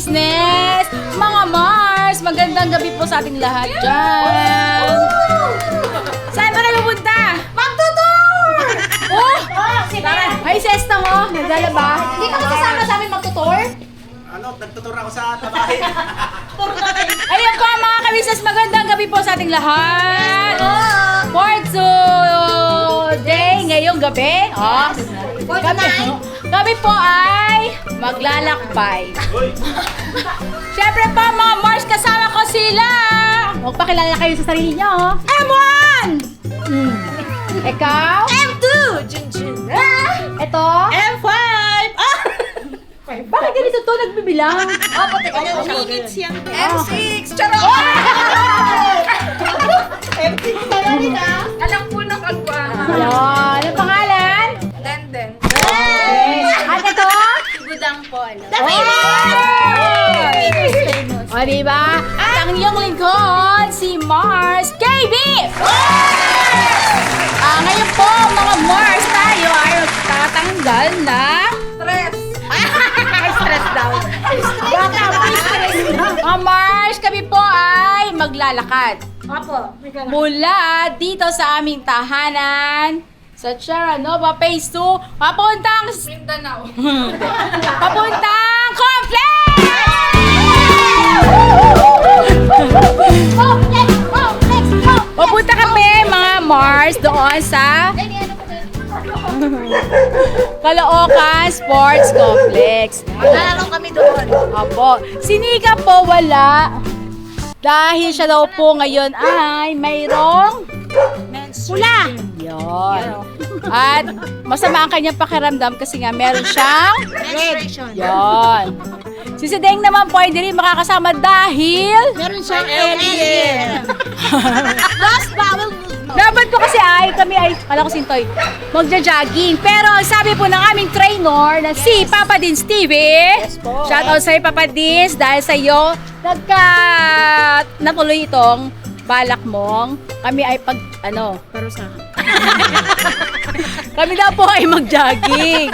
business! Mga Mars, magandang gabi po sa ating lahat dyan! Saan ba kayo pupunta? Magtutour! Oh! Tara! Ay, sesta mo! Nagdala ba? Hindi ka kasama sa amin magtutour? Nagtutur ako sa tabahin. Ayun po mga kabisnes, magandang gabi po sa ating lahat! For today, ngayong gabi, kami po ay maglalakbay. Siyempre po mga Mars, kasama ko sila! Magpakilala kayo sa sarili nyo. M1! Ikaw? M2! Junjun! Ito? M5! Bakit ganito to nagbibilang? Teka lang, minutes yan. M6! Charot! M6 na rin Alam po ng kagwang. Hello, ano pangalan? Lenden. At ito? Budang Polo. O, diba? At ang iyong lingkod, si Mars KB! Ngayon po, mga Mars, tayo ay magtatanggal ng Stress. ay, stress daw. Mga Mars, kami po ay maglalakad. Apo. Mula dito sa aming tahanan sa Terranova Phase 2, papuntang Mindanao. papuntang Complex! Papunta kami mga Mars doon sa Caloocan Sports Complex. Lalong kami doon. Opo. Si Nika po wala. Dahil siya daw po ngayon ay mayroong pula. Yon. At masama ang kanyang pakiramdam kasi nga meron siyang Menstruation. yon. Si Sideng naman po hindi rin makakasama dahil Meron siyang alien. Lost bowel movement. dapat po kasi kami ay, kala ko sintoy, magja-jogging. Pero ang sabi po ng aming trainer na si Papa Dins TV, shoutout sa'yo Papa Dins, dahil sa'yo, natuloy itong balak mong, kami ay kami daw po ay mag-jogging.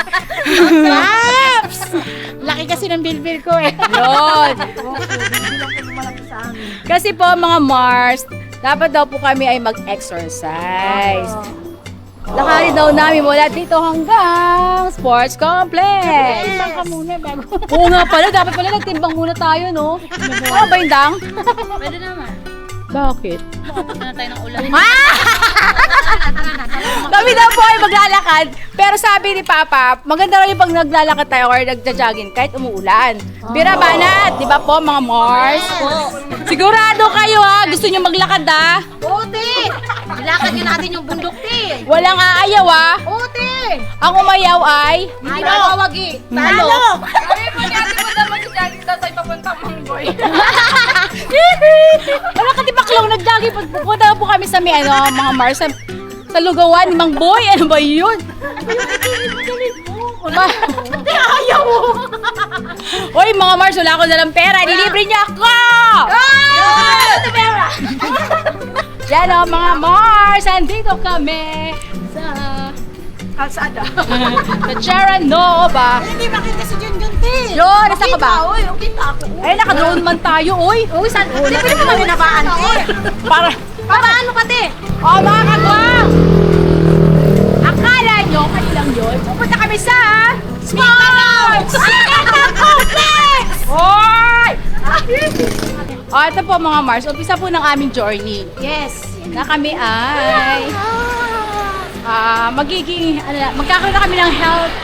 Laki kasi ng bilbil ko eh. Yun. Kasi po mga Mars, dapat daw po kami ay mag-exercise. Lakarin daw namin mula dito hanggang Sports Complex. Timbang ka muna bago. Oo nga pala, dapat pala nagtimbang muna tayo, no? Ano ba yung dang? Pwede naman. Bakit? Ano tayo ng ulan? Kami daw po ay maglalakad, pero sabi ni Papa, maganda raw yung pag naglalakad tayo or nagja-jogging kahit umuulan. Bira banat, di ba po mga Mars? Sigurado kayo gusto nyo maglakad Puti! Ilakad nyo natin yung bundok ti. Walang aayaw Puti! Ang umayaw ay Hindi na mawagi. Talo. Sabi po ni ate mo daw mag-jogging daw tayo papuntang Mangboy. Wala ka di baklaw nag-jogging. Pupunta po kami sa mga Mars sa lugawan ni Mang Boy. Ano ba yun? Hindi ayaw mo! Hoy mga Mars, wala ko dalang pera. Dilibre niyo ako! Yan mga Mars, andito kami sa Kalsada. sa Terranova. Hindi makita si Junjun ti. Yun, nasa ka ba? Uy, kita ako. Ay, naka-drone man tayo, uy. Uy, saan? Hindi pwede mo kami nabaan ti. Para ano ka ti? mga kagwang! Akala nyo, kayo lang yun. Pupunta kami sa Sports Complex! Hoy! Ito po mga Mars, umpisa po ng aming journey. Yes. Na kami ay magkakaroon na kami ng health.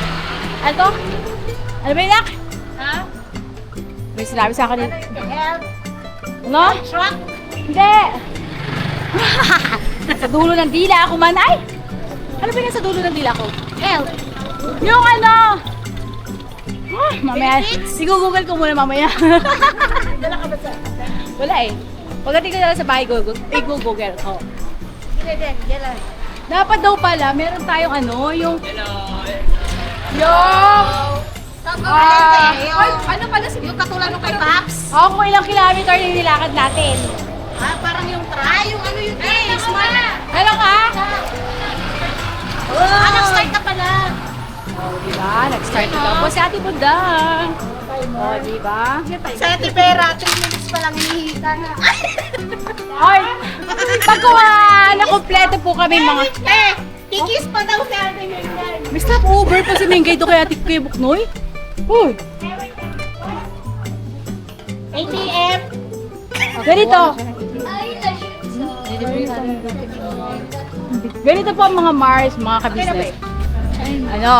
Ano to? Ano ba yun, Nak? Ha? May sinabi sa akin. Health. No? Truck. Hindi! Sa dulo ng dila ako man. Ay! Ano ba yun sa dulo ng dila ko? Health. Yung ano! Mamaya. Igugugol ko muna mamaya. Dala ka ba sa? Wala eh. Pagdating ko na lang sa bahay, igugugol ko. Hindi din. Dala. Dapat daw pala, meron tayong yung... Ano pala yung katulad nung kay Paps? Kung ilang kilometer yung nilakad natin. Parang yung try, yung ano yung days. Ano ka? Nag-start ka pala. Diba? Nag-start ito po si Ate Budang. O, diba? Sa Ate Vera, 3 minutes pa lang hinihita na. Ay, pagkuha na kompleto po kami mga... Kikis pa daw si Ate Mingay. May stop over pa si Mengay doon kay Ate Kuya Buknoy. Uy, ATM. ganito. Ganito po ang mga Mars, mga kabisnes. Ano?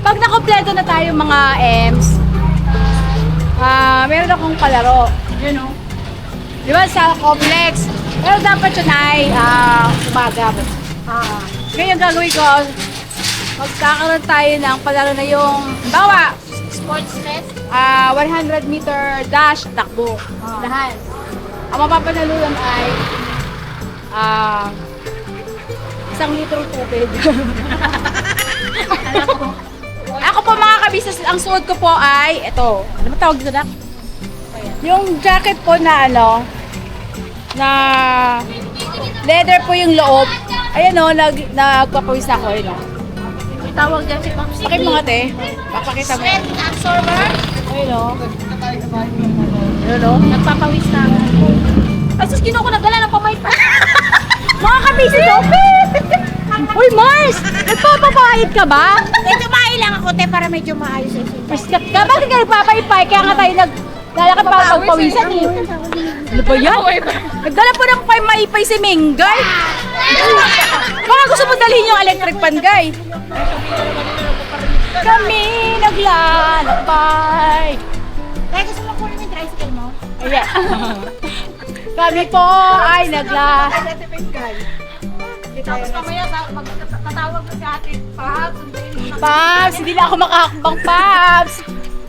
Pag nakompleto na tayo mga M's, meron akong palaro. Yun o. Di ba sa complex? Pero dapat yun ay umaga. Ngayon gagawin ko, magkakaroon tayo ng palaro na yung, bawa, Sports test. 100 meter dash, takbo. Dahan. Ang mapapanalunan ay 1 litrong tubig. Ako po mga kabisnes, ang suot ko po ay ito. Ano ba tawag dito na? Yung jacket po na ano, na leather po yung loob. Ayan o, nagpapawis ako. Ayan o. Tawag dyan si Ma'am Pakit mo nga te. Papakita mo. Sweat absorber. Ayun o. Ayun o. Nagpapawis na. Ay, sus, kinuha ko nagdala ng pamay pa. Mga kabisnes o. Uy, Mars! Nagpapapahit ka ba? Medyo lang ako, te, para medyo maayos yung sinta. Paskat ka, bakit ka nagpapaypay? Kaya nga tayo naglalakad pa pagpawisan eh. Ano ba yan? Nagdala po ng maipay si Mengay. Baka gusto mo dalhin yung electric pan, guy. Kami naglalakbay. Kaya gusto mo kunin yung tricycle mo? Ayan. Kami po ay Tapos mamaya, tatawag mo si ate, Paps. Paps, hindi na ako makahakbang, Paps.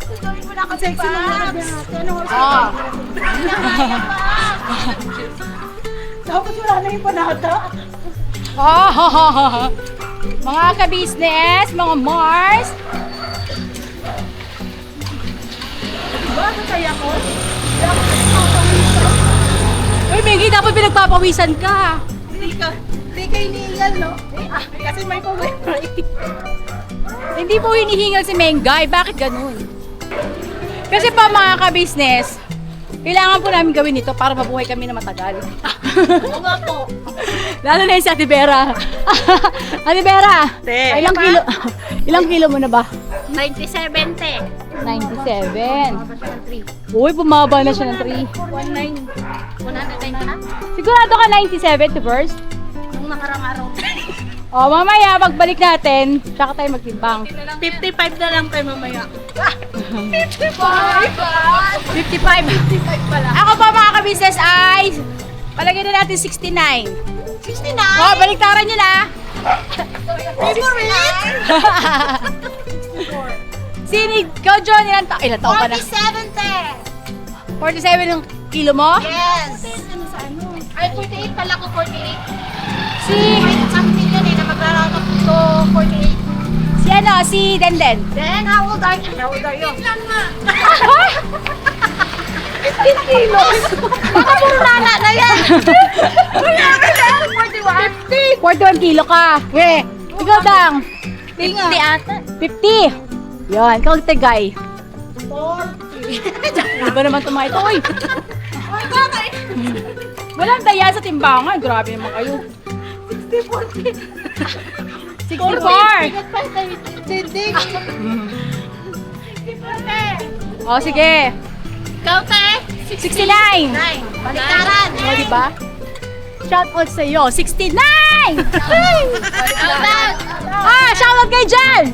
Sunduin mo na ako si Paps. Ah. Tapos wala na yung panata. Ah, mga kabisnes, mga Mars. Diba, masaya ko? Uy, Mengay, dapat pinagpapawisan ka. Hindi ka iniingal, no? Kasi may paway. Hindi po hinihingal si Mengay. Bakit ganun? Kasi pa mga kabisnes, kailangan po namin gawin ito para mabuhay kami na matagal. Oo nga po. Lalo na yung si Ate Vera. Ate Vera, Te. ilang kilo mo na ba? 97, te. 97. Uy, bumaba na siya ng 3. 109 na? Sigurado ka 97 to first? Nung nakarang araw. O, mamaya, pagbalik natin, tsaka tayo magtimbang. 55 na lang tayo mamaya. 55 pala. Ako pa mga kabisnes ay, palagay na natin 69. 69? O, baliktaran nyo na. Favorite? Sinig, ikaw John, ilan taon ka na? 47, te. 47 yung kilo mo? Yes. Ay, 48 pala ko, 48. Si, May something yan eh, na maglalakap to 48. si ano, si Denden. Then, how old are you? How old are you? Lang nga. 15 kilos. Baka puro nana na yan. 41? 41 kilo ka. We, ikaw dang. 50 ata. 50. Yan, ikaw tegay. 40. Ano ba naman tumayo ito? Uy, Ay, tatay. walang daya sa timbangan. Grabe naman kayo. 60, 64. 40. Bigat pa tayo. Tindig. 64, te. O, sige. Ikaw, te. 69. 9. Baliktaran. O, diba? Shout out sa iyo. 69! Baliktaran. Shout out kay Jan!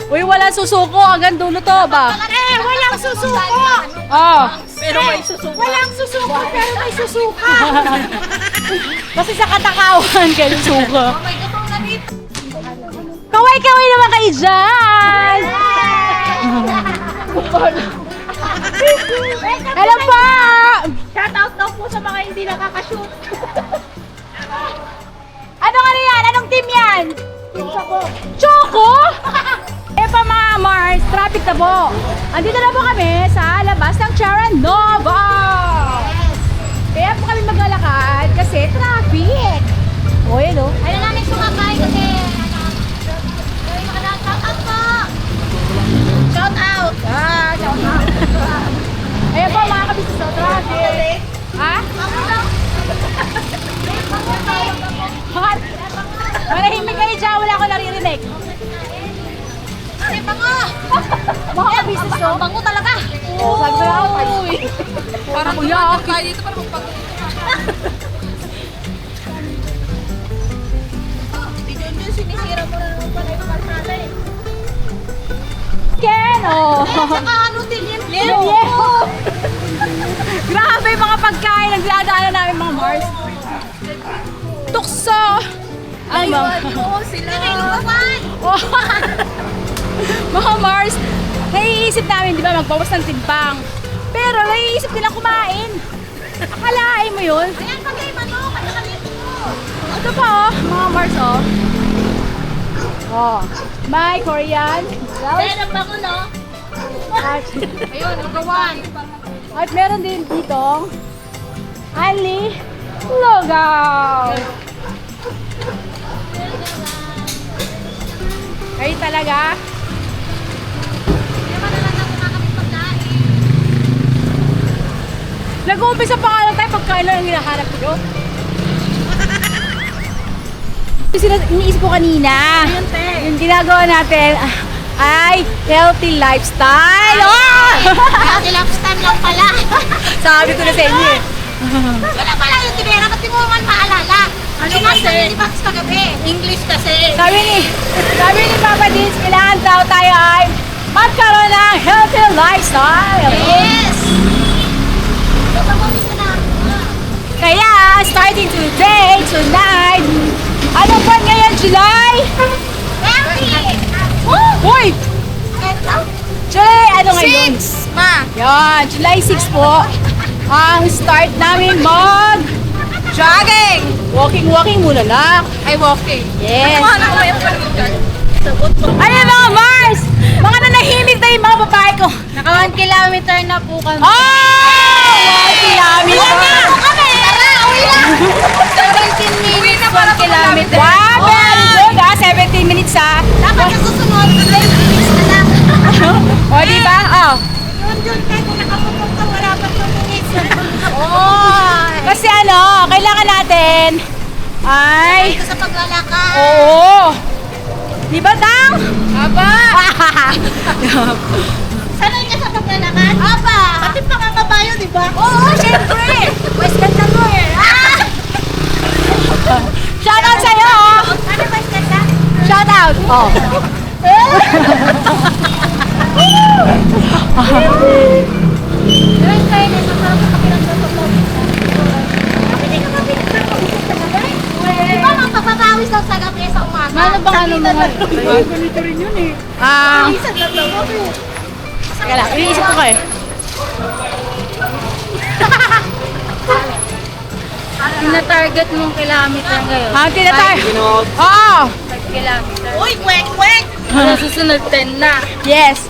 Uy, wala susuko. Hanggang dulo to ba? Walang susuko. Oh. Pero may susuko. Walang susuko, pero may susuka. Kasi sa katakawan kayo susuko. Oh my God, na dito. Kaway-kaway naman kay Jan! Hello po! Shout out daw po sa mga hindi nakakashoot. Anong ano yan? Anong team yan? Choco? Eh pa mga Mars, traffic na po. Andito na po kami sa labas ng Charanova. Kaya po kami maglalakad kasi traffic. O, yan o. Ayaw namin sumakay kasi shout out po. Ha? Bakit? Manahimik kayo dyan, wala ko naririnig. Ay, bango! Mga business to. Bango talaga! Sabi ko lang, uy. Parang kuya. tayo dito para magpag... Si Junjun, sinisira mo na naman pala yung kalsada eh. Ken, oh. Saka ano din yan? Leo. Grabe yung mga pagkain ang dinadaanan namin mga Mars. Tukso. Ang mga... Oo, sila. Naiiwan! Oh. Mga Mars, naiisip namin, di ba, magbawas ng timbang. Pero naiisip nilang kumain. Akalain mo yun? Ayan, pagay manok! Kanya-kanya mo! Ito pa, oh, mga Mars, oh. Oh, may Korean. Ayan, ang bango, no? At, Ayun, ugawan. at meron din dito, Ali Lugaw. Ay talaga. Kaya pa nalang ako kami pagkain. Nag-uumpisa pa nga lang tayo pagkain lang ang hinahanap ko. Iniisip ko kanina, yung ginagawa natin ay healthy lifestyle. Oh! Healthy lifestyle lang pala. Sabi ko na sa inyo eh. Wala pala yung tinera, ba't di mo man maalala? Ano kasi? Di ba sa gabi? English kasi. Sabi ni Papa Dins, kailangan daw tayo ay magkaroon ng healthy lifestyle. Yes! Papawisan na. Kaya, starting today, tonight, ano ba ngayon, July? Healthy! Uy! Ito? July, ano ngayon? Ma! Yan, July 6 po. Ang start namin Jogging! walking muna lang. Ay, walking. Yes. Ano ko yung pagkakas? Ayun mga Mars! Mga nanahimik na yung mga babae ko. Naka 1 kilometer na po kami. Oh! 1 kilometer. kami! Tara, uwi na! 17 minutes, 1 kilometer. Wow, very good ah. 17 minutes ah. Dapat sa susunod, 20 minutes na lang. O, di ba? Oh. Yun, kaya kung nakapupunta ka, wala pa 2 minutes. Oh! Kasi ano, kailangan natin ay... Ito sa paglalakad. Oo. Di ba, Tang? Aba! Sanay ka sa paglalakad? Aba! Pati pangangabayo, di ba? Oo, syempre! West Ganda mo eh. Ah! Shoutout sa'yo, oh. Ano West Ganda? Shoutout. Oh. Diyan kayo na, masarap sa pakiramdam sa vlog. Hindi ka mabilis na pag-isip sa gabi? Di ba magpapapawis lang sa gabi sa umaga? Ano bang ano mo? Ganito rin yun eh. Isang lang daw gabi. Teka lang, iniisip ko kayo. Tina-target mong kilometer ngayon? Ha, tinatay. Ginog. Oo. 5 kilometer. Uy, kwek! Ano susunod 10 na? Yes.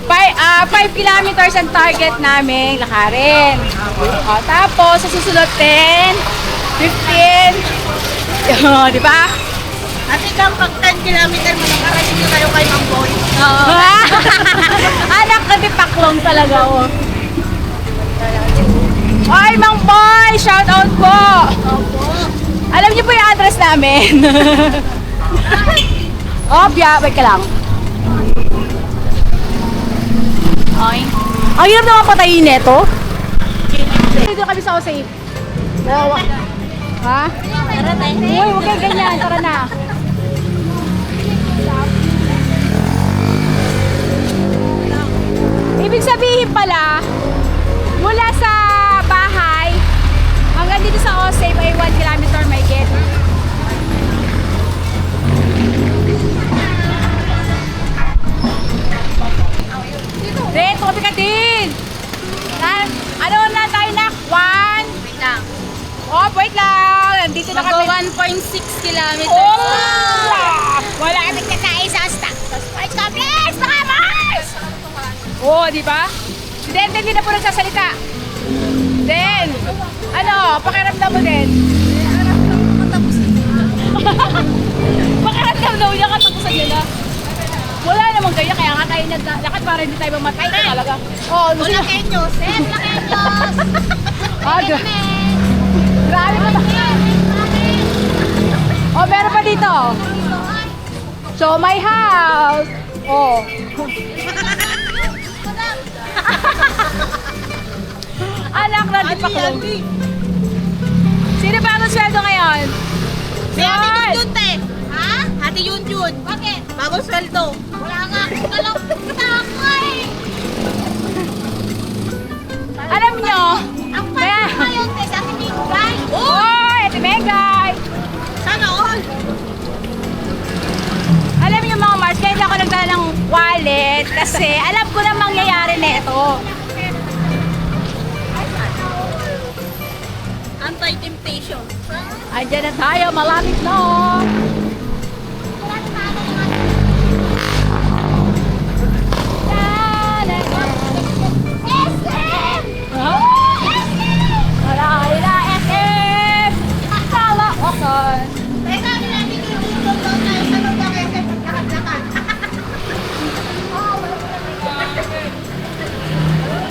5 kilometers ang target namin lakarin. O, tapos, sa susunod 10, 15. O, di ba? At ikaw pag 10 kilometer mo nakarating na kayo kay Mang Boy. Anak ka, di paklong talaga oh. Ay, Mang Boy! Shout out po! Opo. Alam niyo po yung address namin. Obya, wait ka lang. Oy. Ang hirap naman patayin neto. Dito kami sa Osay. Dalawa. Ha? Tara tayo. Uy, huwag kayo ganyan. Tara na. Ibig sabihin pala, mula sa bahay hanggang dito sa Osay ay 1 kilometer may get. Din, tumabi ka din. Ano na tayo na? 1? Wait lang. Oh, wait lang. Nandito na kami. Mag-1.6 kilometers. Oh! Wala kaming kakain sa stock. Spice Complex! Mga Mars! Oo, di ba? Si Dente hindi na po nagsasalita. Den, ano, pakiramdam mo din? Pakiramdam daw niya katapusan niya na. Wala namang ganyan, kaya nga tayo naglalakad para hindi tayo mamatay talaga. Oo, O, lakenyos. Lakenyos. Grabe ka ba? Oh, meron pa dito. So, my house. Oh. Anak na di pa ko. Sino ba ang sweldo ngayon? Si Ate Yun te. Ha? Ate Yun. Bakit? Bagong sweldo. Wala nga. Kalok kita ako eh. Alam nyo, Ang party ngayon te sa Ate Mingay. Oy, Ate Megay! Sana all. Alam niyo mga Mars, kaya hindi ako nagdala ng wallet kasi alam ko na mangyayari nito. Anti-temptation. Andiyan na tayo, malapit na. SM! Marami na SM! Kala okan. Teka, natin yung doon tayo sa loob ng SM. Lakat-lakat.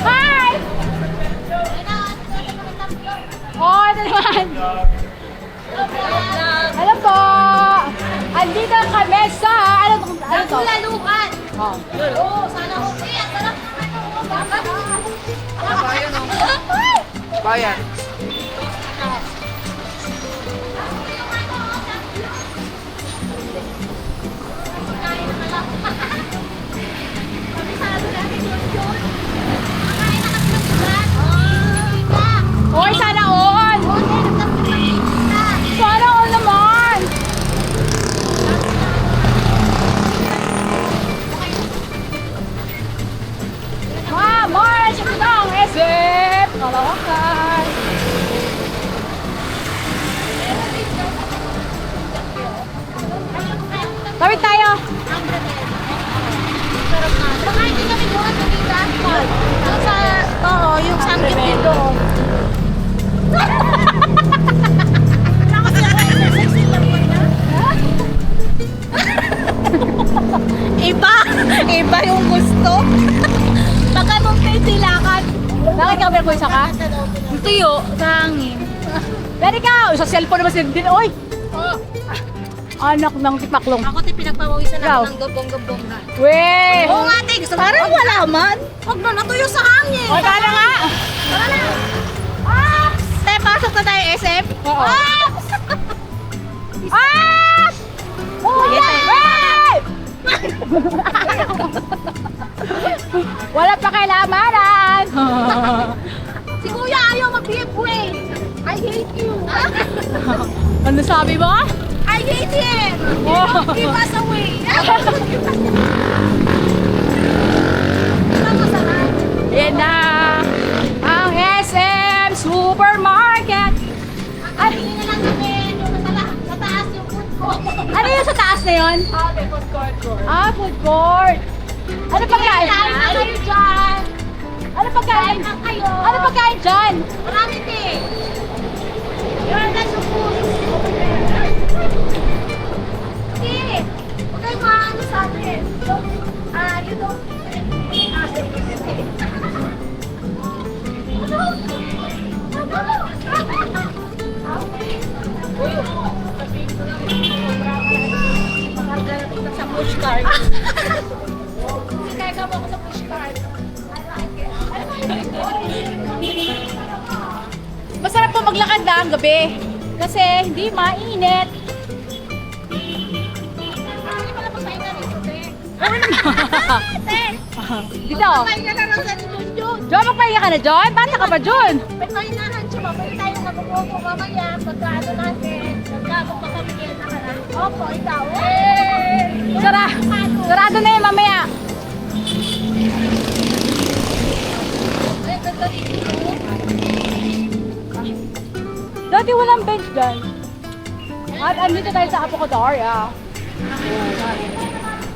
Hi! Oh, ito naman. Hello po. Andito kami sa ano to? Lalukan. Oh. Oo, sana okay. Ang sarap naman ng bakit? Bayan o. Bayan. Hoy, sana all. Sana all naman. Mars, ito na ang SM. Kalawakan. Tawid tayo. Makain din kami doon sa Tita. Oo, yung sangkip dito. Iba yung gusto. Baka nung silakan. Bakit ka ba isa ka? Tuyo, sa hangin. Pero ikaw, sa cellphone naman din. Oy! Anak ng tipaklong. Ako tayo pinagpapawisan Ikaw? ako ng gabong-gabong na. Weh! Oo nga, te. Gusto parang wala man. Huwag na natuyo sa hangin. O, tara nga! Tara na. Ah! Te, pasok na tayo SM? Oo. Ah! Ah! Yes, eh. Hey! Wala pa kailamanan! Si Kuya ayaw mag-behave way. I hate you. Ano sabi mo? I hate him. Oh. Give us away. Tama sa lahat. Yan na! Ang SM Supermarket! At tingin na lang namin yung sa taas yung food ko. Ano yung sa taas na yun? Okay, food court ko. Ah, food court! Ano pagkain? Kain na kayo dyan. Ano pagkain? Kain na kayo. Ano pagkain dyan? Marami din. You're not supposed. Sige. Huwag kayong maano sa atin. You don't. Sa push card. Kaya mo ako sa push card. Masarap po maglakad na ang gabi. Kasi hindi mainit. Hindi pala magpahinga rito, te. Dito. Magpahinga na lang sa Junjun. John, magpahinga ka na, John? Bata ka pa, John? Magpahingahan siya, mabalik tayo ng kabuko mamaya. Pagkaano natin, pagkabok pa kami na ka na. Opo, ikaw. Sarado na yun mamaya. Ay, ganda dito. Dati walang bench dyan. At andito tayo sa Apocodaria.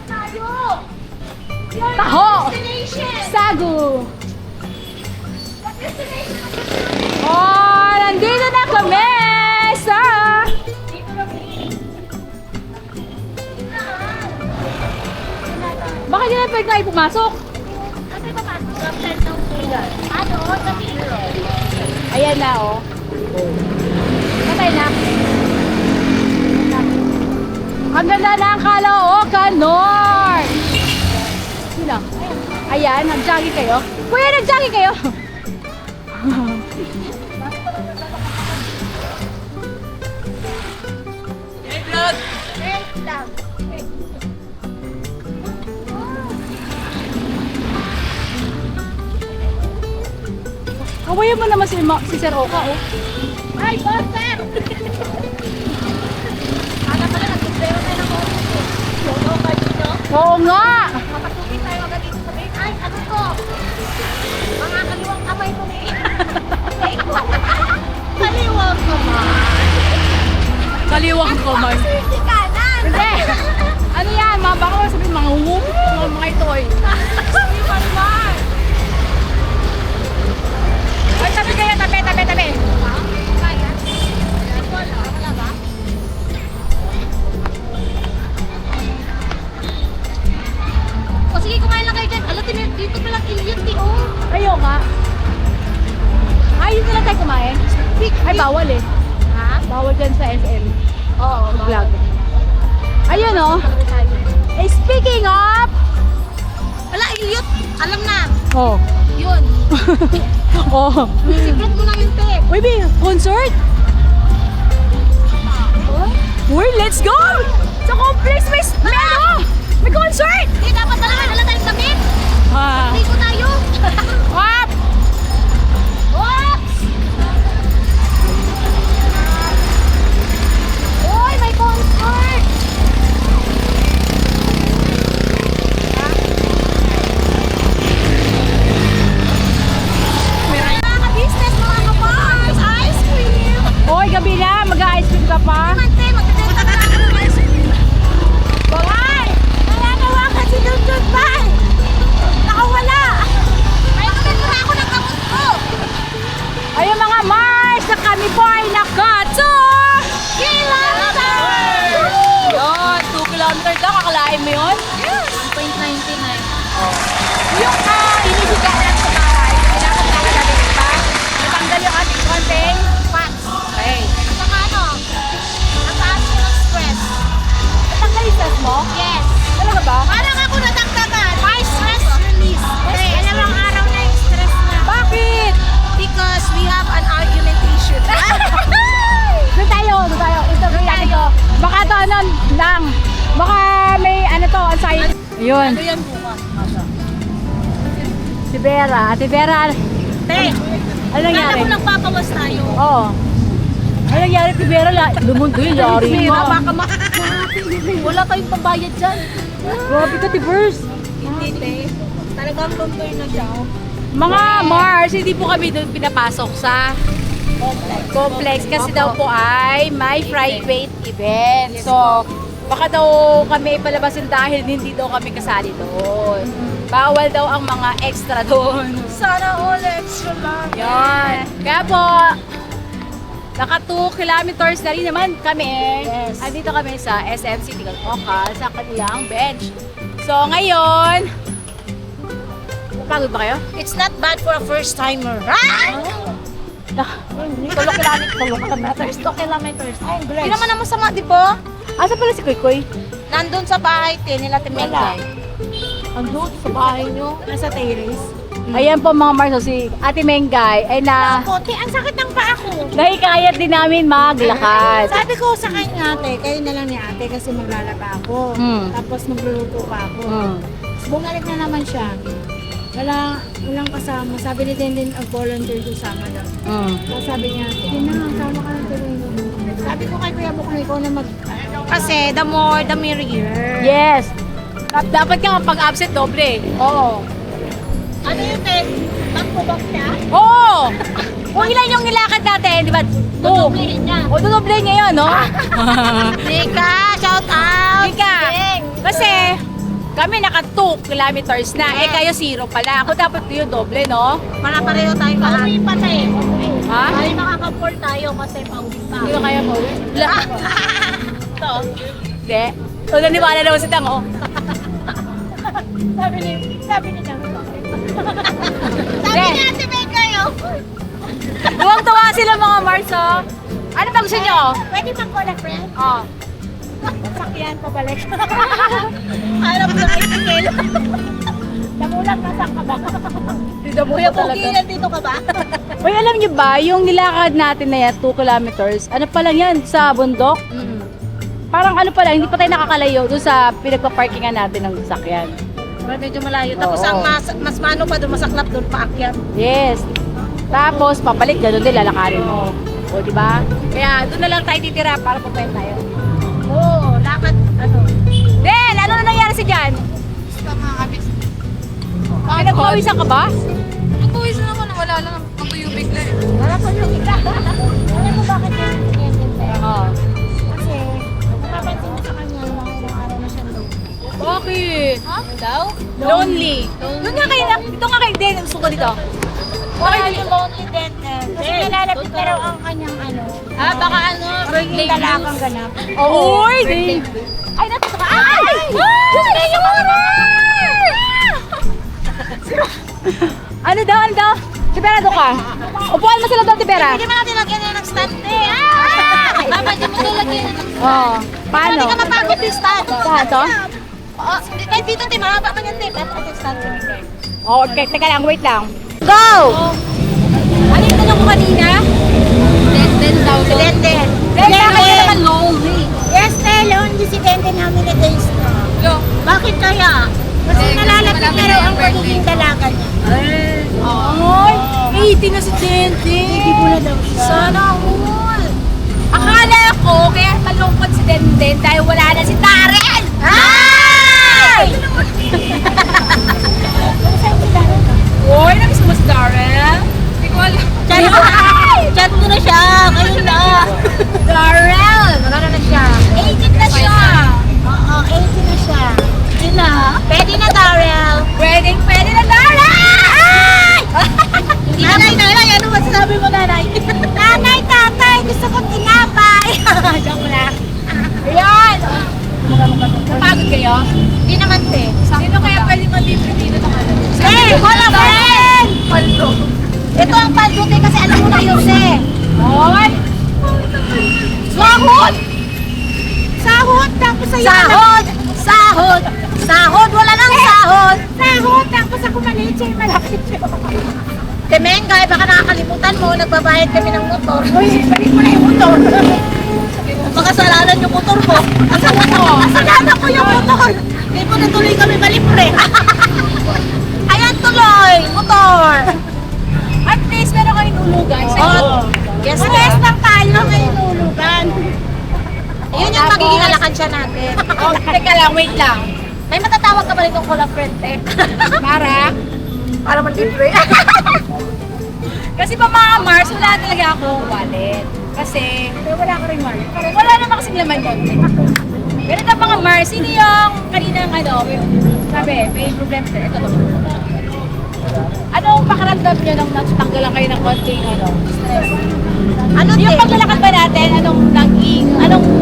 Tayo! Taho! Destination! Sagu! What destination? Oh, nandito na kami sa... Dito na, please. pwede tayo pumasok. Kasi papasok ang tent ng tuloy. Ano? Sa zero. Ayan na, oh. Patay na. Ang ganda ng Caloocan North. Sino? Ayan, nag-jogging kayo. Kuya, nag-jogging kayo. Tent lang. Kawayan mo naman si Sir Oka, oh. Ay, bosser! Alam pala, nag-zero na ng office eh. Yung okay dito. Oo nga. Mapatugin tayo agad dito sa base. Ay, ano to? Mga kaliwang kamay ko ni. Kaliwang kamay. Kaliwang kamay. Swerte kanan. Hindi. Ano yan? Mga baka sabihin, mga humum. Mga itoy. Hindi pa naman. Ay, tabi kayo, tabi. Kaya? Wala ba? O sige, kumain lang kayo dyan. Alam, dito palang ilyot ni oh. Ayaw nga. Ay, yun na lang tayo kumain. Ay, bawal eh. Ha? Bawal dyan sa SM. Oo, Vlog. Ayun, oh. Eh, speaking of... Wala, ilyot. Alam na. Oh. Yun. Oh. Secret mo lang yun, te. Uy, Bi, concert? Uy, let's go! Sa complex, may ano? May concert! Hindi, dapat dala tayong damit. Ah. Hindi ko tayo. Wap! Oops! Uy, may concert! Mga business, mga kapars, ice cream! Uy, gabi na, mag-ice cream ka pa. Mante, magdadenta na ako ng ice cream. Bawal! Nananawakan si Don John Bay! Nakawala! Ay, magdadenta ako ng kamot ko! Ayun mga Mars, na kami po ay nakato! Kilometer! Yun, 2 kilometers lang, kakalain mo yun? Yes! 1.99. Yung inibigay lang sa bahay, kailangan nakalagay pa. Natanggal yung ating konting. Pants. Okay. Saka ano? Nataas ko ng stress. Natanggal yung stress mo? Yes. Talaga ba? Parang ako nadagdagan. My stress release. Hey, dalawang araw na yung stress na. Bakit? Because we have an argumentation. Doon tayo. Interview natin ko. Baka to ano lang. Baka may ano to, anxiety. Ayun. Ano yan bukas? Si Vera. Ate Vera. Te, Ano nangyari? kala ko nagpapawas tayo. Oo. Ano nangyari si Vera? Lumundo yun. Yari mo. Baka wala tayong pambayad dyan. Grabe ka, Tivers. Hindi, te. Talagang lumboy na siya. Mga Mars, hindi po kami doon pinapasok sa complex kasi daw po ay may private event. So, baka daw kami palabasin dahil hindi daw kami kasali doon. Bawal daw ang mga extra doon. Sana all extra lang. Yan. Kaya po, naka 2 kilometers na rin naman kami. Yes. Andito kami sa SM City Caloocan sa kanilang bench. So, ngayon, pagod ba kayo? It's not bad for a first timer. Tulog kilometers. 2 kilometers. Ay, Hindi naman naman sama, di ba? Asa pala si Kuy Kuy? Nandun sa bahay, te, nila Timengay. Andun sa bahay nyo. Nasa terrace. Ayan po mga Marso, si Ate Mengay ay Ako, te, ang sakit ng paa ko. nahikayat din namin maglakad. Sabi ko sa kanya, ate, kayo na lang ni ate kasi maglalaba ako. Tapos magluluto pa ako. Tapos bumalik na naman siya. Walang kasama. Sabi ni Denden, volunteer ko sama daw. Tapos sabi niya, sige na, sama ka na tuloy. Sabi ko kay Kuya Buknoy, ikaw na mag... Kasi the more, the merrier. Yes. Dapat ka pag absent doble. Oo. Ano yun, te? Takbo siya? Oo! Kung ilan yung nilakad natin, di ba? Tutublihin niya. O, tutublin niya yun, no? Nika, shout out! Ika, kasi kami naka 2 kilometers na, eh kayo 0 pala. Ako dapat yun doble, no? Para pareho tayo pa. Pauwi pa tayo. Ha? Ay, makaka-4 tayo kasi pauwi pa. Hindi ko kaya mo. Ito. Hindi. O, naniwala naman si Tang, oh. Sabi ni Dami. Sabi ni Ate May kayo. Tuwang-tuwa sila mga Mars, oh. Ano ba gusto nyo? Pwede bang collab, friend? Oh. Sakyan pa balik. Harap na bicycle. Namulat na sa kabak. Kuya Pogi, nandito ka ba? Uy, alam nyo ba, yung nilakad natin na yan, 2 kilometers, ano pa lang yan, sa bundok? Parang ano pa lang, hindi pa tayo nakakalayo doon sa pinagpa-parkingan natin ng sasakyan. Medyo malayo. Tapos Oo. ang mas mano pa doon, masaklap doon, paakyat. Yes. Tapos, papalik, gano'n din, lalakarin mo. O, di ba? Kaya, doon na lang tayo titira para pupunta tayo. Oo, lakad, ano. Del, ano na nangyari si Jan? Basta mga kabis. Pinag-uwisan ka ba? Nagpawis na naman, wala lang. Matuyo bigla eh. Wala po yung ika. Alam mo bakit yan? Oo. Kasi, napapansin mo sa kanya, mga ilang araw na siya doon. Bakit? Daw? Lonely. Doon nga kayo, dito nga kayo, Del, gusto ko dito. Wala yung lonely din. Kasi nalalapit na raw ang kanyang ano. Baka ano, Magiging dalakang ganap. Uy! Ay, natuto ka! Ay! Gusto yung mga Ano daw, ano daw? Tibera, doon ka. Upuan mo sila doon, Tibera. Hindi mo natin lagyan yan ng stand eh. Dapat di mo ito lagyan ng stand. Oo. Paano? Hindi ka mapagod yung stand. Saan to? Oh, kahit dito, di mahaba man yan, Tim. Ito yung stand. Oo, okay, teka lang, wait lang. Go! Ano yung tanong ko kanina? Denden daw. Denden. Del, bakit ka naman lonely? Yes, te, lonely si Denden how many days na? Bakit kaya? Kasi nalalapit na raw ang pagiging dalaga niya. Ay, 80 na si Dende. Hindi ko na daw siya. Sana all. Akala ko, kaya malungkot si Denden dahil wala na si Darren. Ay! Uy, namiss mo si Darren? Hindi ko alam. Chat mo na siya. Ngayon na. Darren! Wala na siya. 18 na siya. Oo, 80 na siya. Yun na. Pwede na, Darrell. Pwede na Darren! Nanay, ano masasabi mo, nanay? Nanay, tatay, gusto kong tinapay. Joke lang. Ayan! Napagod kayo? Hindi naman, te. Sino kaya pwede malibre dito ng ano? Eh, wala friend! Paldo. Ito ang paldo, te, kasi alam mo na yun, te. Hoy! Sahod! Sahod, tapos sa'yo. Sahod! Sahod! Sahod! Wala nang sahod! Sahod, tapos ako maliit siya, malapit siya. Temengay, baka nakakalimutan mo, nagbabayad kami ng motor. Uy, balik mo na yung motor. Makasalanan yung motor mo. Kasalanan ko yung motor. Hindi po natuloy kami malibre. Ayan tuloy, motor. At least meron kayong nulugan. Oh, yes, Parehas lang tayo ngayon nulugan. Yun yung magiging alakansya natin. Oh, teka lang, wait lang. May matatawag ka ba rin kung call a friend, eh? Para malibre. Kasi pa mga Mars, wala talaga akong wallet. Kasi, Pero wala ka rin wallet. wala naman kasing laman yun. Pero na mga Mars, sino yung kaninang ano, sabi, may problem sir. Ito to. Anong pakiramdam nyo nung natanggalan kayo ng konting ano, stress? Ano, Yung te? paglalakad ba natin, anong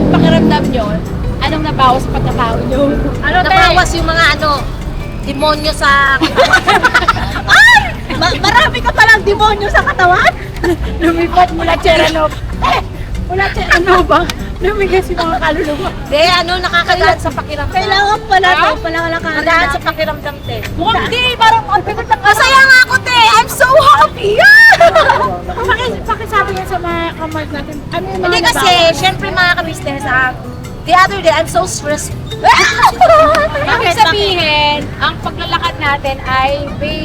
pakiramdam nyo? Anong nabawas sa pagkatao nyo? Ano, Nabawas yung mga demonyo sa Ay! Marami ka palang demonyo sa katawan? Lumipat mula Cheranov. Mula Cheranova. Lumigas yung mga kaluluwa. De, nakakagaan sa pakiramdam. Kailangan pala Ha? Magaan sa pakiramdam, te. Mukhang di, parang ang bigat ng Masaya nga ako, te! I'm so happy! Pakisabi yan sa mga kamag natin. Ano yung mga Hindi kasi, syempre mga ka-business, the other day, I'm so stressed. Ibig sabihin, ang paglalakad natin ay may,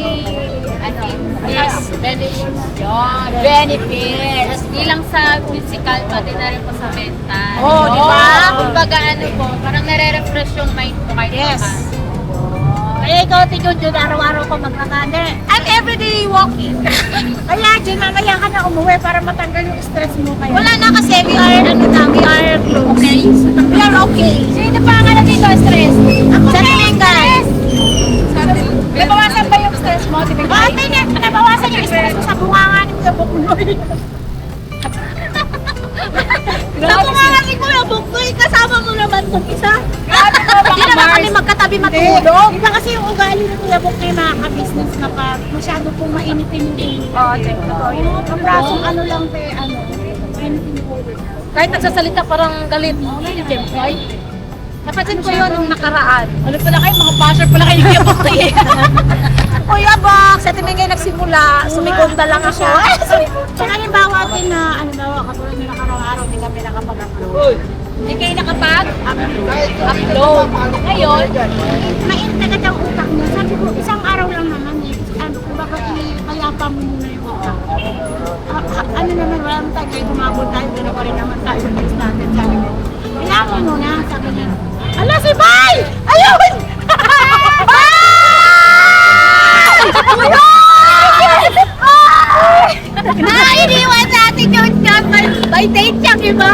Yes, benefits. Yun, benefits. Di lang sa physical, pati na rin po sa mental. Oh, di ba? Kumbaga po, parang nare-refresh yung mind ko kahit Yes. saan. Kaya ikaw, Tigyon, araw-araw ko magkakande. I'm everyday walking. Kaya dyan, mamaya ka na umuwi para matanggal yung stress mo kayo. Wala na kasi, we are close. Okay. We are okay. Sino pa nga dito stress? Ako sa Tingay. Nabawasan ba yung stress mo? Ate, nabawasan yung stress mo sa bungangan ng gabukuloy. Sabi nga kasi Kuya Bukboy, kasama mo naman itong isa. Grabe po Hindi mga naman Mars. kami magkatabi matulog. Iba kasi yung ugali ng Kuya Bukboy mga ka-business na pag masyado pong mainitin yung ulo. Oo, check ko. Yung ang brasong ano lang te, mainitin yung ulo. Kahit nagsasalita parang galit. Ay, napansin ko yun nung nakaraan. Ano pala kayo? Mga basher pala kayo yung Bukboy. Kuya Box, sa tingin nagsimula, sumigonda lang ako. Tsaka halimbawa din na, katulad na araw-araw, hindi kami nakapag-upload. Hindi kayo nakapag-upload. Ngayon, Mainit agad ang utak niya. Sabi ko, isang araw lang naman eh. Kung bakit mayapa mo muna yung utak. Ano naman, walang tayo, gumabot tayo, gano'n pa rin naman tayo next natin. Sabi ko, kailangan mo na, sabi niya. Ala, si Bay! Ayun! Nainiwan natin yung chat by date yung iba.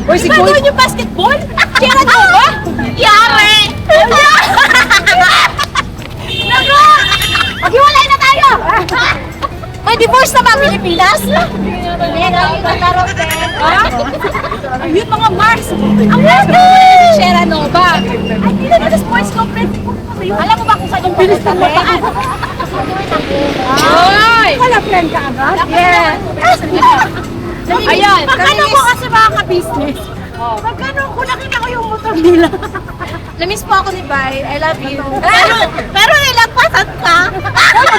Uy, si Goy. yung basketball? Kira mo ba? Yari! Naku! Maghiwalay na tayo! May divorce na ba ang Pilipinas? Ayan ang ibatarong din. ayun mga Mars. Ang ganda! Shera Nova. Ay, hindi na sports complex. Alam mo ba kung saan yung bilis ng mataan? Ay! Wala friend ka agad? Yes. Ayan. Magkano ko kasi mga ka-business? Magkano ko nakita ko yung motor nila. Namiss po ako ni Bay. I love you. Pero nilagpasan ka?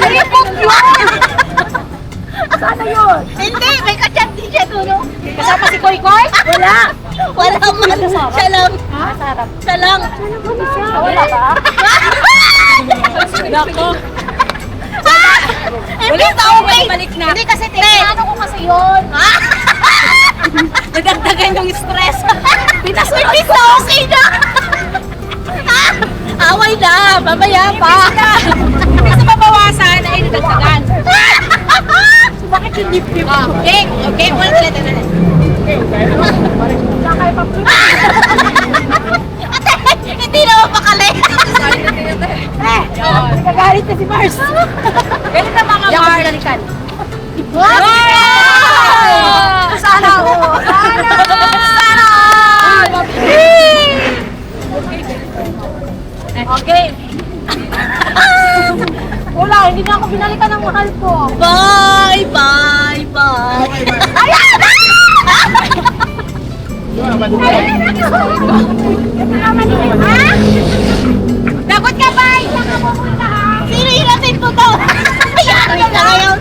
Ripok yun! Sana yun? Hindi, may kachat din siya doon. Kasama si Koy Koy? Wala. Wala man. Siya lang. Siya lang. Wala ba? Nako. Hindi ka okay. Balik na. Hindi kasi tinano ko kasi yun. Nadagdagan yung stress. Pinaswipis na okay na. Away na. Mamaya pa. Imbis na mabawasan ay nadagdagan. Bakit yung lip-lip? Okay, okay. Wala talaga na. Ate, hindi na mapakali. Nagagalit na si Mars. Ganun na mga Yan ko Mars. pinalikan. Wow! Sana all. Sana all. Okay. Wala, hindi na ako binalikan ng mahal ko. Bye, bye, bye. Ayan! Dapat ka, bye! Sino hiratin ko to? Ayan, yun na ngayon.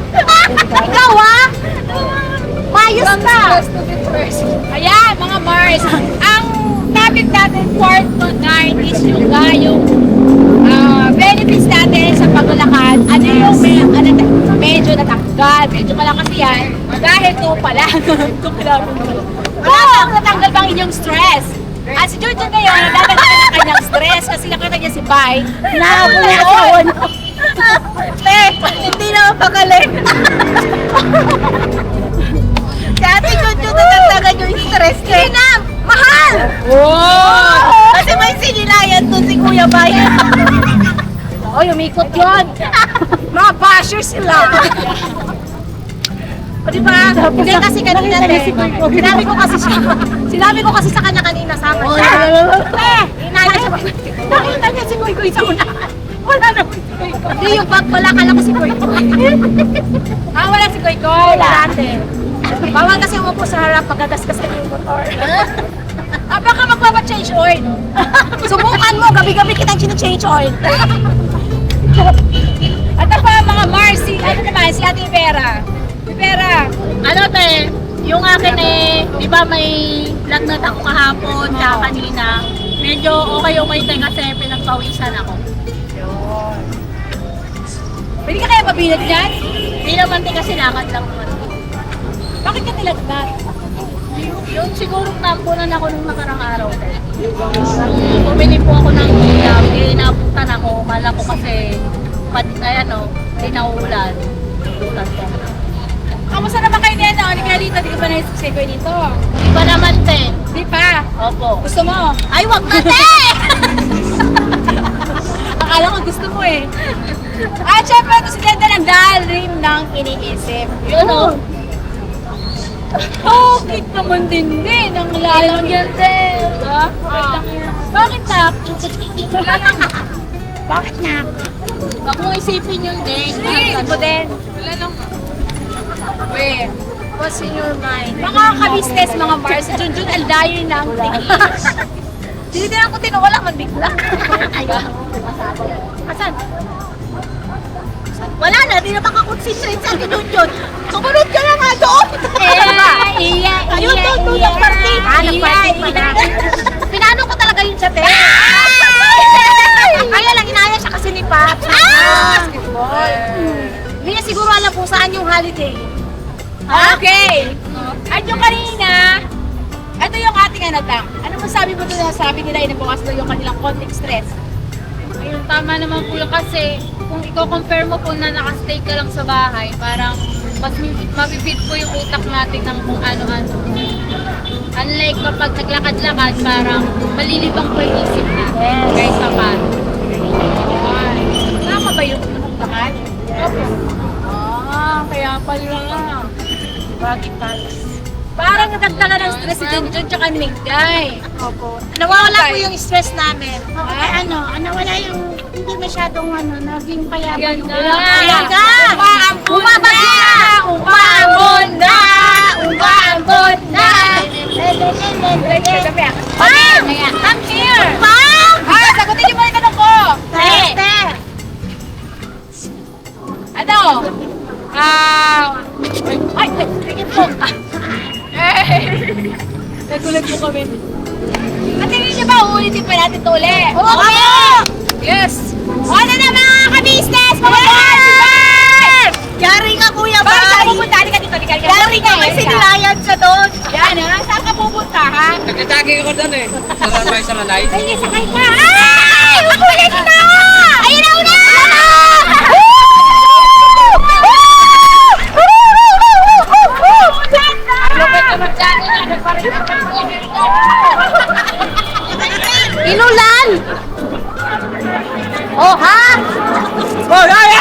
Ikaw, ha? Mayos ka. Ayan, mga Mars. Ang topic natin for tonight is yung benefits natin sa paglalakad. Ano yung medyo natanggal. Medyo pala kasi yan. Dahil ito pala. Natanggal bang inyong stress? At si Jojo ngayon, nadadagdagan ng kanyang stress kasi nakita niya si Bai. Nabuyon. Hindi na mapakali. Si Ate Jojo natagdagan yung stress niya. Hindi na! Mahal! Wow! Kasi may sinilayan to si Kuya Bay. Oh, umikot yun. Mga basher sila. O diba? Hindi kasi kanina sinabi ko kasi sa kanya kanina sama siya. Inala siya. Nakita niya si Kuy Kuy sa una. Wala na si Kuy Kuy. Hindi yung bag wala, kala ko si Kuy Kuy. Wala si Koy Koy. Wala ate. Bawal kasi umupo sa harap pagkagasgas ka yung motor. Baka magpapa-change oil. Subukan mo, gabi-gabi kitang change oil. At pa mga Mars, si Ate Vera. Vera. Ano te, yung akin di ba may lagnat ako kahapon, tsaka kanina. Medyo okay te kasi pinagpawisan ako. Pwede ka kaya mabilag yan? Hindi naman te kasi lakad lang naman. Bakit ka nilagnat? Yung siguro tampunan ako nung nakarang araw te. Bumili po ako ng ulam, napuntan ako, mala ko kasi hindi nauulan. Ulan po. Kamusta naman kayo niya? Hindi ka dito, di ka ba na-segue dito? Di ba naman te? Di pa. Opo. Gusto mo? Ay, wag na te! Akala ko gusto mo eh. At syempre, ito si Ganda ng dahil rin ng iniisip. Yun o. Bakit naman din din? Ang lalang yan, Del. Ha? Bakit na? Bakit na? Huwag mong isipin yung day. Hindi mo din. Wala lang. Wait. What's in your mind? Mga kabisnes, mga Mars, si Junjun Aldayer na ang tiis. Tinitingnan ko tinawala man bigla. Asan? Wala na, di na makakonsentrate sa Junjun. Sumunod ka na nga doon! Ayun doon, doon ang party. Nag-party pa na. Pinano ko talaga yun sa te. Kaya lang, inaya siya kasi ni Pops. Basketball. Hindi niya siguro alam kung saan yung holiday. Okay. At yung kanina, ito yung ating anatang. Ano masabi mo doon na sabi nila inabukas daw yung kanilang konting stress? Ayun, tama naman po yun kasi kung i-compare mo po na nakastay ka lang sa bahay, parang mas mabibit po yung utak natin ng kung ano-ano. Unlike kapag naglakad-lakad, parang malilibang po yung isip natin. Guys, sapat. Tama ba yung naglakad? Opo. Kaya pala. Bakit Pops? Parang natagtaga ng stress si Junjun tsaka ni Nigday. Opo. Nawawala po yung stress namin. Nawala yung hindi masyadong naging payabang. Yan na. Ayan ka! Umabot na! Umabot na! Umabot na! Ma'am! Come here! Ma'am! Sagutin niyo mo yung tanong ko! Te! Ano? Ay, tingin po. Nagulat po kami. At tingin niyo ba, uulitin pa natin ito ulit? Oo! Yes! Ano na mga ka-business? Mga ka-business! Yari ka, Kuya Bakit saan Bay! pupunta? Halika dito, halika. Yari ka kasi nilayan siya doon. Yan ha? Saan ka pupunta ha? Nagkatagay ko doon eh. Sa sanay. Sige, sakay ka. Ay! Ulit na! Ayun na una! Inulan! Oh, ha? Oh, ay!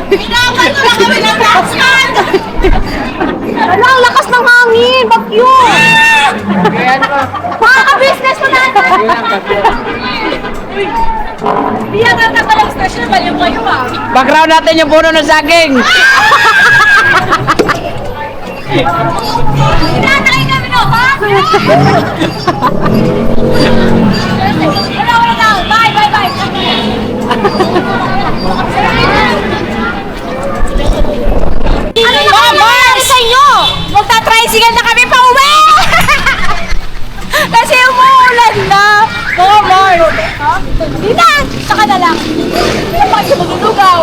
Inaman mo na kami ng laksan! Ano, ang lakas ng hangin! Bagyo! Mga ka-business mo natin! Di yan ang natalang station, baliw kayo ha. Background natin yung puno ng saging. Tinatay namin o ha? Wala na. Bye, bye, bye. Ano na kami sa inyo? Magta-tricycle na kami pa uwi! Kasi umuulan na. Oo, Mar. Hindi na. Saka na lang. Hindi na pa kayo maglulugaw.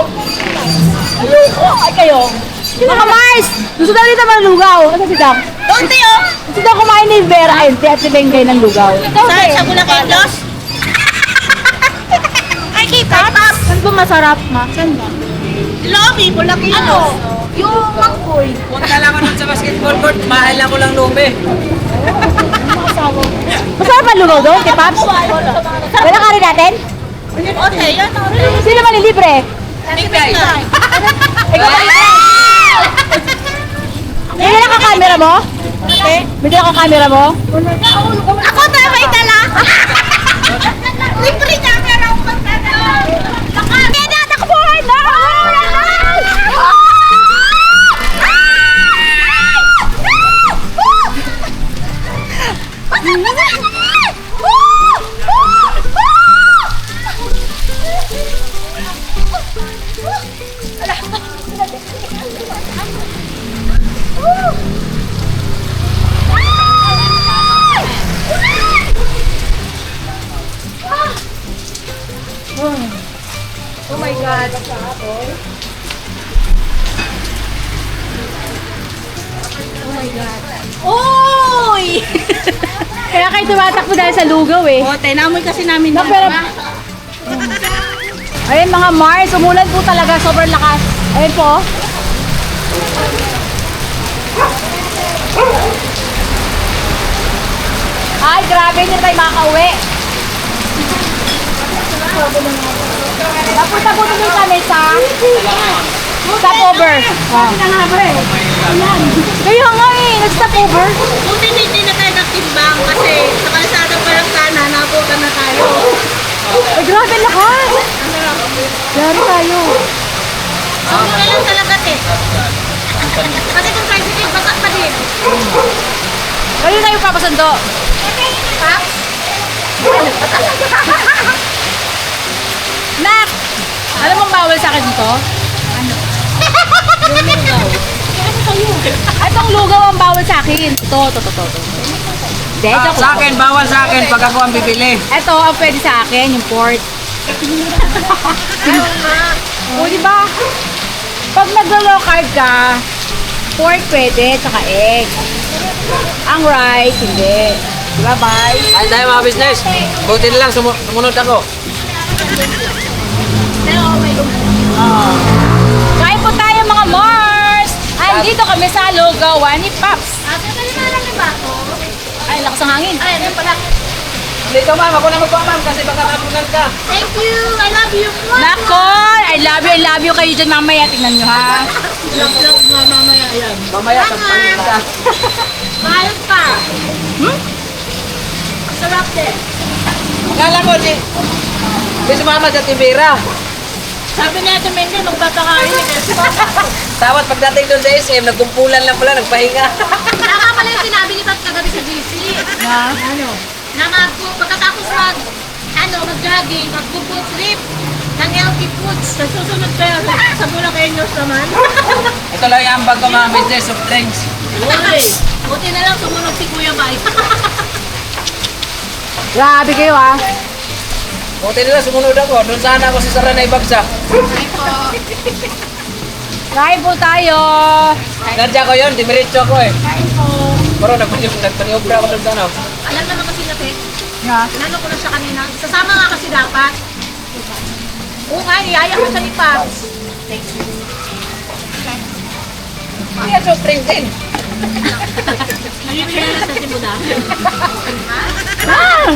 Ayoko. Ay kayo. Mga Mars! Gusto daw dito malugaw. Ano si Dam? Doon tayo! Gusto daw kumain ni Vera and si Ate Bengay ng lugaw. Saan? Sa Bulacan, Los? Ay, kita! Saan ba masarap, Ma? Saan ba? Lobby, Bulacan. Ano? Yung mangkoy. Punta lang ako nun sa basketball court. Mahal lang ko lang lube. Masarap ang lugaw doon, kay Paps? Wala ka rin natin? Okay, yan. Sino ba nilibre? Bigay. Ikaw ba libre? May dala ka camera mo? May dala ka camera mo? Ako tayo may dala. Libre niya, pero ako magdala. Kaya na, takbuhan na! Oh my God. Oh my God. Oy! Kaya kayo tumatakbo dahil sa lugaw eh. O, namoy kasi namin No, pero... Ayun mga Mars, umulan po talaga, sobrang lakas. Ayun po. Ay, grabe, hindi tayo makauwi. Napunta po tuloy kami sa stopover. Kaya nga eh, nag-stopover. Buti hindi na tayo nagtimbang kasi sa kalsada pa lang sana, nabutan na tayo. Ay, grabe lahat. Yari tayo. Sobrang lang talaga eh. Kasi kung tricycle, basa pa din. Kaya tayo papasundo. Ha? Nak! Alam mong bawal sa akin dito? Ano? Itong lugaw ang bawal sa akin. Ito. Hindi, joke Sa lang. akin, bawal sa akin pag ako ang bibili. Ito ang pwede sa akin, yung pork. O, di ba? Pag nag-low carb ka, pork pwede, tsaka egg. Ang rice, hindi. Diba, bye? Kain tayo mga business. Buti na lang, sumunod ako. Kain po tayo mga Mars! Andito kami sa lugawan ni Pops. Ate, kalimalan niyo ba ako? Ay, lakas ng hangin. Ay, ano pala? Dito ma'am, ako na magpa ma'am kasi baka mapunan ka. Thank you! I love you! Nako! I love you kayo dyan mamaya. Tingnan nyo ha. Love nga mamaya yan. Mamaya, sampanin ka. Mahal pa! Sarap din. Akala ko, di sumama sa Tibera. Sabi niya ito, Mendel, magpapakain eh. Tawat pagdating doon sa SM, nagkumpulan lang pala, nagpahinga. Tama pala yung sinabi ni Pat kagabi sa GC. Na? Na pagkatapos mag-jogging, mag-food trip ng healthy foods. Nasusunod kayo sa Bulacanos naman. Ito lang yung ambag ko mga business of drinks. Buti na lang sumunod si Kuya Bay. Grabe kayo ha. Buti na lang, sumunod ako. Doon sana ako sa Saranay Bagsak. Kain po tayo. Nadya ko yun, dimiretso ako eh. Pero nagpaniobra ako doon sa ano. Alam naman kasi natin, Na? Tinanong ko na siya kanina. Sasama nga kasi dapat. Oo nga, niyaya ko siya ni Pops. Kaya soft drink din. Nalibigyan na sa Tibuda. Ah!